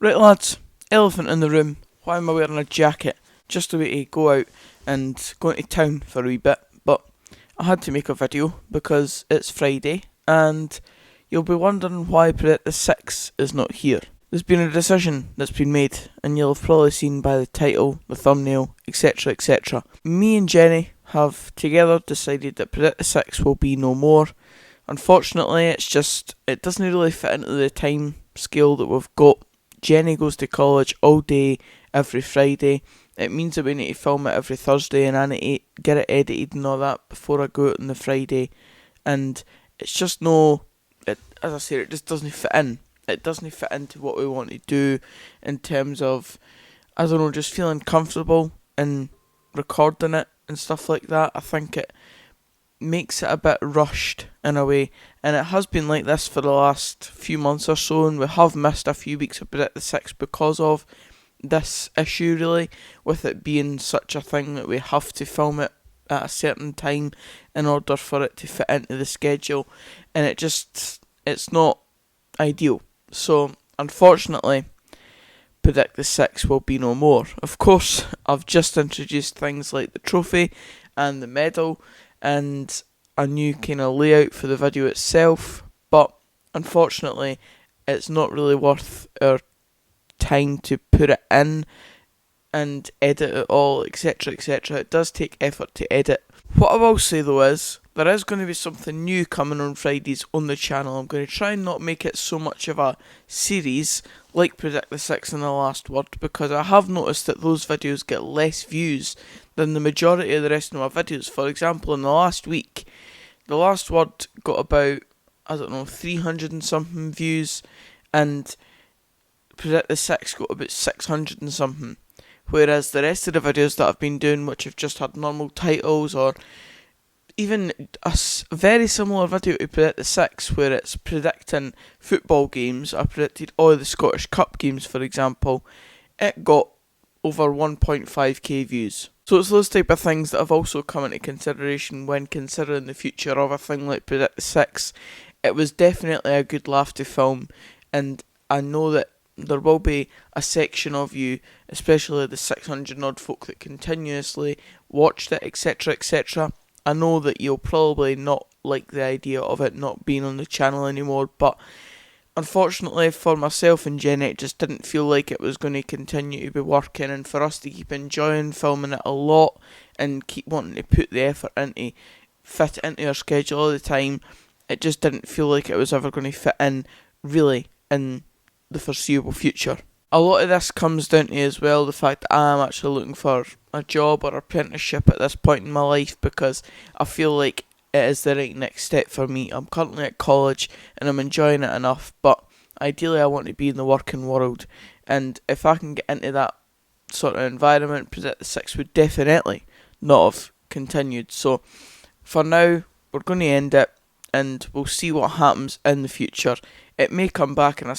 Right lads, elephant in the room. Why am I wearing a jacket? Just a way to go out and go into town for a wee bit. But I had to make a video because it's Friday and you'll be wondering why Predict the 6 is not here. There's been a decision that's been made, and you'll have probably seen by the title, the thumbnail, etc. etc. Me and Jenny have together decided that Predict the 6 will be no more. Unfortunately, it doesn't really fit into the time scale that we've got. Jenny goes to college all day, every Friday. It means that we need to film it every Thursday, and I need to get it edited and all that before I go out on the Friday. And it's just as I say, it just doesn't fit in. It doesn't fit into what we want to do in terms of, I don't know, just feeling comfortable in recording it and stuff like that. I think it makes it a bit rushed in a way, and it has been like this for the last few months or so, and we have missed a few weeks of Predict the 6 because of this issue, really, with it being such a thing that we have to film it at a certain time in order for it to fit into the schedule, and it's not ideal. So unfortunately, Predict the 6 will be no more. Of course, I've just introduced things like the trophy and the medal and a new kind of layout for the video itself, but unfortunately it's not really worth our time to put it in and edit it all, etc. etc. It does take effort to edit. What I will say though is, there is going to be something new coming on Fridays on the channel. I'm going to try and not make it so much of a series like Predict the 6 and The Last Word, because I have noticed that those videos get less views than the majority of the rest of my videos. For example, in the last week, The Last Word got about, 300 and something views, and Predict the 6 got about 600 and something. Whereas the rest of the videos that I've been doing, which have just had normal titles, or even a very similar video to Predict the 6, where it's predicting football games, I predicted all the Scottish Cup games, for example, it got over 1.5k views. So it's those type of things that have also come into consideration when considering the future of a thing like Predict the 6. It was definitely a good laugh to film, and I know that there will be a section of you, especially the 600 odd folk that continuously watched it, etc. etc. I know that you'll probably not like the idea of it not being on the channel anymore, but unfortunately for myself and Jenny, it just didn't feel like it was going to continue to be working, and for us to keep enjoying filming it a lot and keep wanting to put the effort into fit it into our schedule all the time, it just didn't feel like it was ever going to fit in really in the foreseeable future. A lot of this comes down to as well the fact that I am actually looking for a job or apprenticeship at this point in my life, because I feel like it is the right next step for me. I'm currently at college and I'm enjoying it enough, but ideally I want to be in the working world, and if I can get into that sort of environment, Predict the 6 would definitely not have continued. So for now, we're going to end it, and we'll see what happens in the future. It may come back in a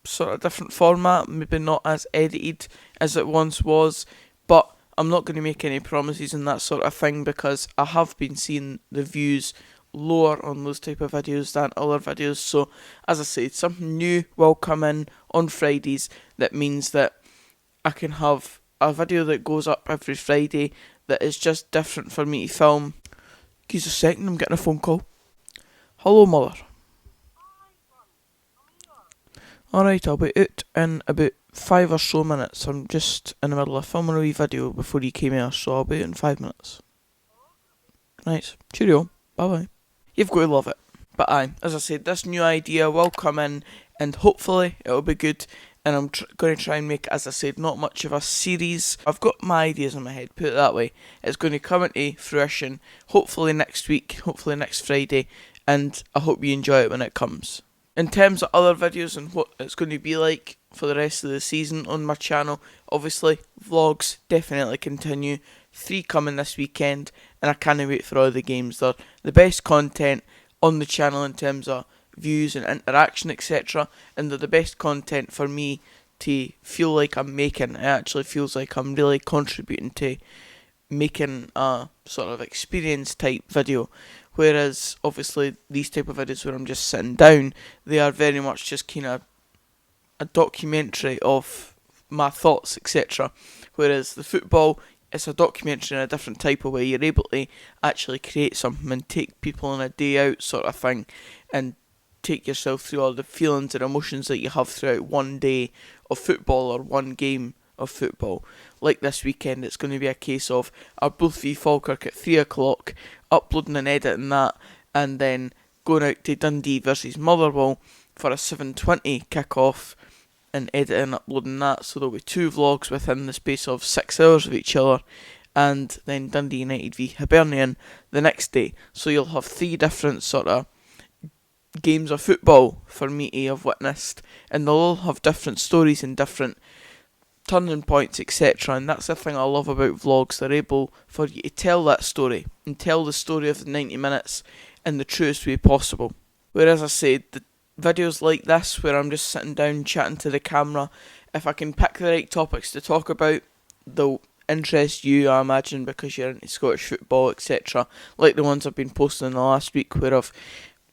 sort of different format, maybe not as edited as it once was, but I'm not going to make any promises and that sort of thing, because I have been seeing the views lower on those type of videos than other videos. So as I said, something new will come in on Fridays. That means that I can have a video that goes up every Friday that is just different for me to film. Give us a second, I'm getting a phone call. Hello, mother. Alright, I'll be out in about 5 or so minutes. I'm just in the middle of filming a wee video before you came here, so I'll be out in 5 minutes. Right, cheerio, bye bye. You've got to love it. But aye, as I said, this new idea will come in, and hopefully it'll be good, and I'm going to try and make, as I said, not much of a series. I've got my ideas in my head, put it that way. It's going to come into fruition, hopefully next week, hopefully next Friday, and I hope you enjoy it when it comes. In terms of other videos and what it's going to be like for the rest of the season on my channel, obviously vlogs definitely continue. 3 coming this weekend, and I can't wait for all the games. They're the best content on the channel in terms of views and interaction, etc. And they're the best content for me to feel like I'm making. It actually feels like I'm really contributing to making a sort of experience type video, whereas obviously these type of videos where I'm just sitting down, they are very much just kind of a documentary of my thoughts, etc. Whereas the football, it's a documentary in a different type of way. You're able to actually create something and take people on a day out sort of thing, and take yourself through all the feelings and emotions that you have throughout one day of football or one game of football. Like this weekend, it's going to be a case of Arbroath v Falkirk at 3 o'clock, uploading and editing that, and then going out to Dundee versus Motherwell for a 7:20 kick-off, and editing and uploading that, so there'll be 2 vlogs within the space of 6 hours of each other, and then Dundee United v Hibernian the next day. So you'll have 3 different sort of games of football for me to have witnessed, and they'll all have different stories and different turning points, etc. And that's the thing I love about vlogs. They're able for you to tell that story and tell the story of the 90 minutes in the truest way possible. Whereas I said, the videos like this, where I'm just sitting down chatting to the camera, if I can pick the right topics to talk about, they'll interest you, I imagine, because you're into Scottish football, etc. Like the ones I've been posting in the last week, where I've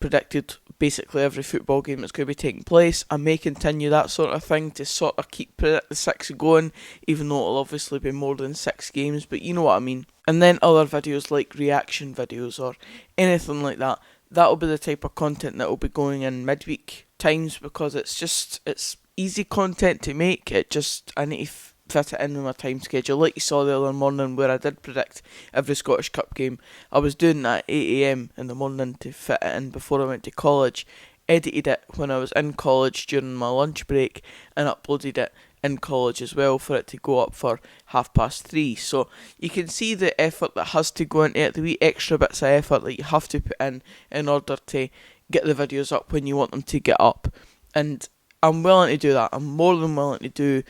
predicted basically every football game that's going to be taking place. I may continue that sort of thing to sort of keep Predict the 6 going, even though it'll obviously be more than 6 games, but you know what I mean. And then other videos like reaction videos or anything like that, that'll be the type of content that will be going in midweek times, because it's easy content to make. I need to fit it in with my time schedule. Like you saw the other morning where I did predict every Scottish Cup game, I was doing that at 8 AM in the morning to fit it in before I went to college, edited it when I was in college during my lunch break, and uploaded it in college as well for it to go up for 3:30. So you can see the effort that has to go into it, the wee extra bits of effort that you have to put in order to get the videos up when you want them to get up. And I'm willing to do that. I'm more than willing to do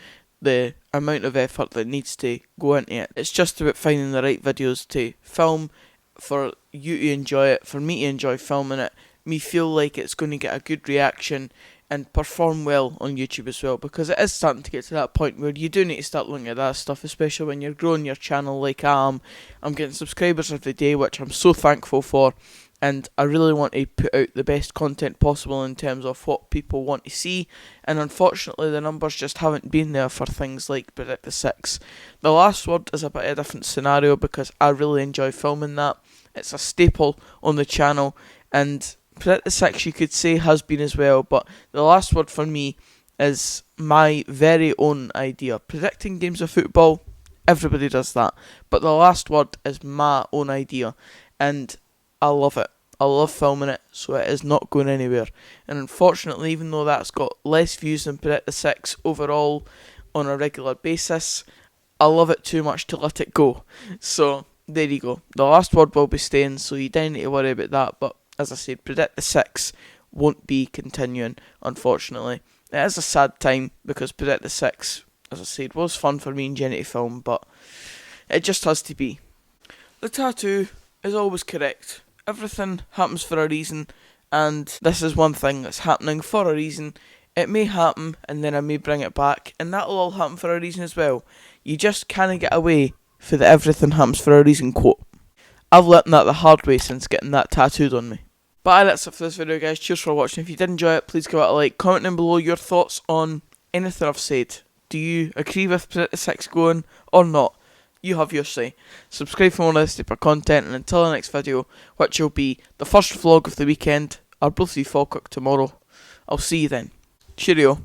the amount of effort that needs to go into it. It's just about finding the right videos to film for you to enjoy it, for me to enjoy filming it, me feel like it's going to get a good reaction and perform well on YouTube as well, because it is starting to get to that point where you do need to start looking at that stuff, especially when you're growing your channel like I am. I'm getting subscribers every day, which I'm so thankful for, and I really want to put out the best content possible in terms of what people want to see, and unfortunately the numbers just haven't been there for things like Predict the 6. The Last Word is a bit of a different scenario because I really enjoy filming that. It's a staple on the channel, and Predict the 6 you could say has been as well, but The Last Word for me is my very own idea. Predicting games of football, everybody does that, but The Last Word is my own idea, and I love it. I love filming it, so it is not going anywhere. And unfortunately, even though that's got less views than Predict the 6 overall on a regular basis, I love it too much to let it go. So there you go. The Last Word will be staying, so you don't need to worry about that. But as I said, Predict the 6 won't be continuing, unfortunately. It is a sad time because Predict the 6, as I said, was fun for me and Jenny to film, but it just has to be. The tattoo is always correct. Everything happens for a reason, and this is one thing that's happening for a reason. It may happen, and then I may bring it back, and that'll all happen for a reason as well. You just can't get away for the everything happens for a reason quote. I've learnt that the hard way since getting that tattooed on me. But that's it for this video, guys. Cheers for watching. If you did enjoy it, please give it a like. Comment down below your thoughts on anything I've said. Do you agree with Predict the 6 going or not? You have your say. Subscribe for more of this type of content, and until the next video, which will be the first vlog of the weekend, Arbroath v Falkirk tomorrow, I'll see you then. Cheerio.